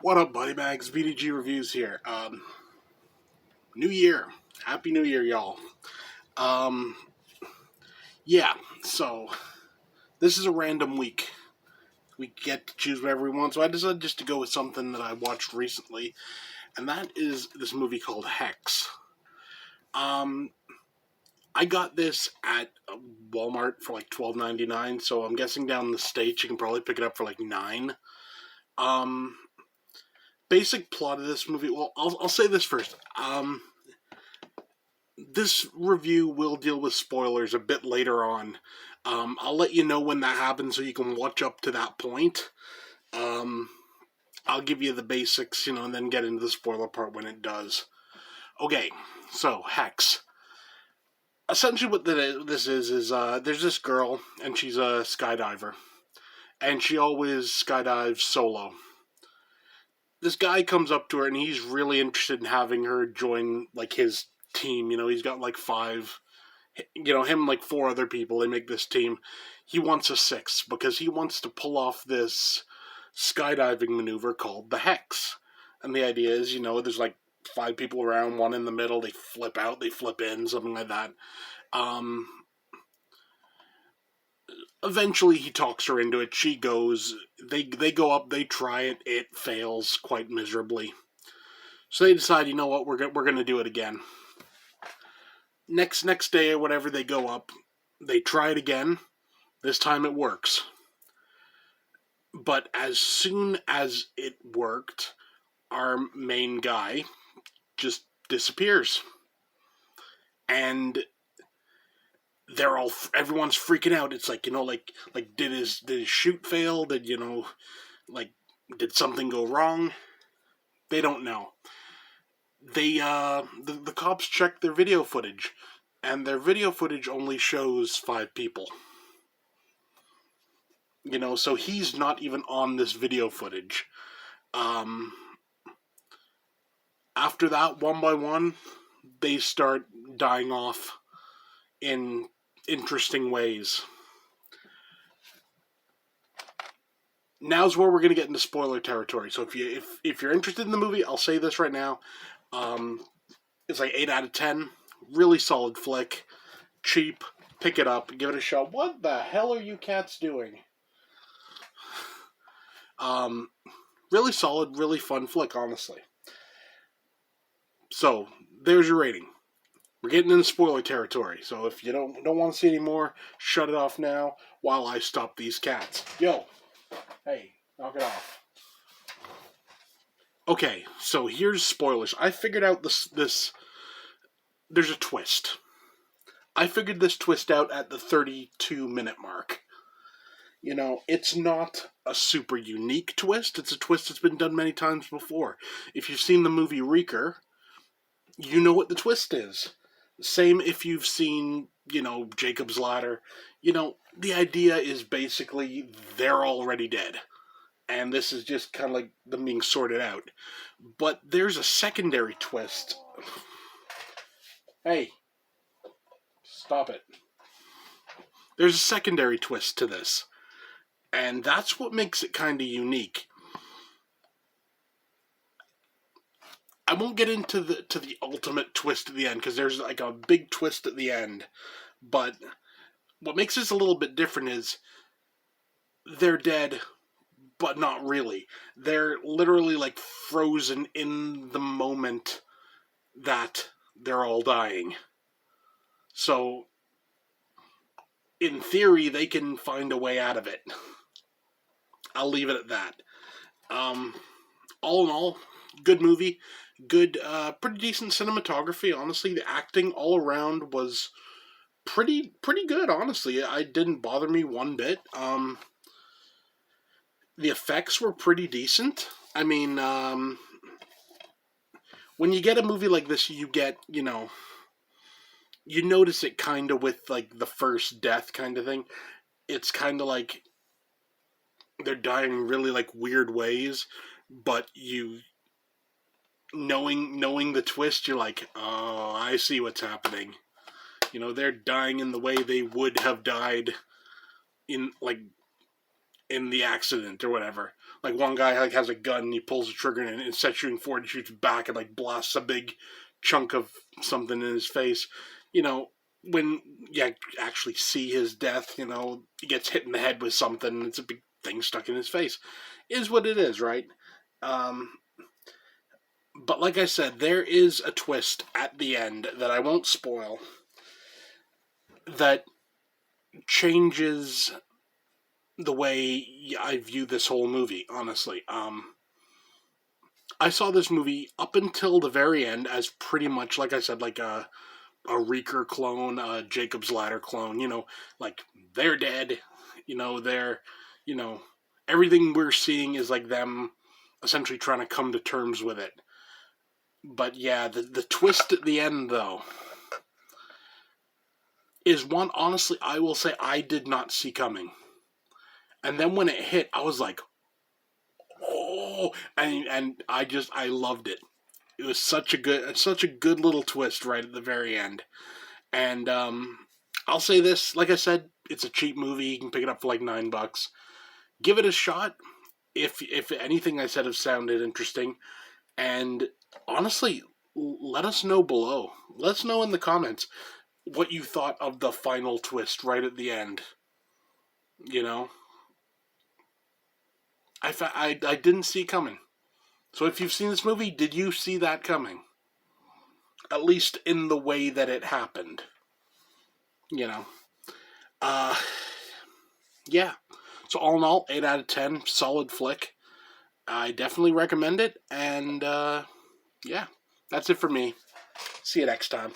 What up, Buddy Bags? BDG Reviews here. New Year. Happy New Year, y'all. Um, yeah, so this is a random week. We get to choose whatever we want, so I decided just to go with something that I watched recently, and that is this movie called Hex. Um, I got this at Walmart for like $12.99, so I'm guessing down in the States you can probably pick it up for like $9. Um, Basic plot of this movie, well, I'll say this first. This review will deal with spoilers a bit later on. I'll let you know when that happens so you can watch up to that point. I'll give you the basics, and then get into the spoiler part when it does. Okay, so Hex. Essentially what this is there's this girl, and she's a skydiver. And she always skydives solo. This guy comes up to her, and he's really interested in having her join, like, his team. He's got, like, him, like, 4 other people, they make this team. He wants a 6th, because he wants to pull off this skydiving maneuver called the Hex. And the idea is, there's, like, 5 people around, 1 in the middle, they flip out, they flip in, something like that. Eventually he talks her into it, she goes, they go up, they try it, it fails quite miserably. So they decide, you know what, we're going to do it again. Next day or whatever, they go up, they try it again, this time it works. But as soon as it worked, our main guy just disappears. And everyone's freaking out. It's like, did his shoot fail? Did something go wrong? They don't know. They the cops check their video footage, and their video footage only shows 5 people. So he's not even on this video footage. After that, one by one, they start dying off in interesting ways. Now's where we're going to get into spoiler territory. So if you're interested in the movie, I'll say this right now. It's like 8 out of 10. Really solid flick. Cheap. Pick it up. Give it a shot. What the hell are you cats doing? Really solid, really fun flick, honestly. So, there's your rating. We're getting into spoiler territory, so if you don't want to see any more, shut it off now while I stop these cats. Yo! Hey, knock it off. Okay, so here's spoilers. I figured out this there's a twist. I figured this twist out at the 32-minute mark. It's not a super unique twist. It's a twist that's been done many times before. If you've seen the movie Reeker, you know what the twist is. Same if you've seen, Jacob's Ladder. The idea is basically they're already dead. And this is just kind of like them being sorted out. But there's a secondary twist. Hey, stop it. There's a secondary twist to this. And that's what makes it kind of unique. I won't get into the ultimate twist at the end, because there's like a big twist at the end. But what makes this a little bit different is they're dead, but not really. They're literally like frozen in the moment that they're all dying. So, in theory, they can find a way out of it. I'll leave it at that. All in all, good movie. Good, pretty decent cinematography, honestly. The acting all around was pretty good, honestly. It didn't bother me one bit. The effects were pretty decent. I mean, when you get a movie like this, you get, you notice it kind of with, like, the first death kind of thing. It's kind of like they're dying really, like, weird ways, but knowing the twist, you're like, oh, I see what's happening. They're dying in the way they would have died in the accident or whatever. Like, one guy, like, has a gun, and he pulls the trigger, and instead of shooting forward, he shoots back and, like, blasts a big chunk of something in his face. You know, when you actually see his death, you know, he gets hit in the head with something, and it's a big thing stuck in his face. Is what it is, right? Um, but like I said, there is a twist at the end that I won't spoil that changes the way I view this whole movie, honestly. I saw this movie up until the very end as pretty much, like I said, like a Reeker clone, a Jacob's Ladder clone, you know, like, they're dead, you know, you know, everything we're seeing is like them essentially trying to come to terms with it. But yeah, the twist at the end, though, is one, honestly, I will say I did not see coming. And then when it hit, I was like, oh, and I loved it. It was such a good little twist right at the very end. And I'll say this, like I said, it's a cheap movie. You can pick it up for like $9. Give it a shot. If anything I said have sounded interesting, and honestly, let us know below. Let us know in the comments what you thought of the final twist right at the end. You know, I didn't see coming. So if you've seen this movie, did you see that coming? At least in the way that it happened. You know. Uh, yeah. So all in all, 8 out of 10, solid flick. I definitely recommend it, and yeah, that's it for me. See you next time.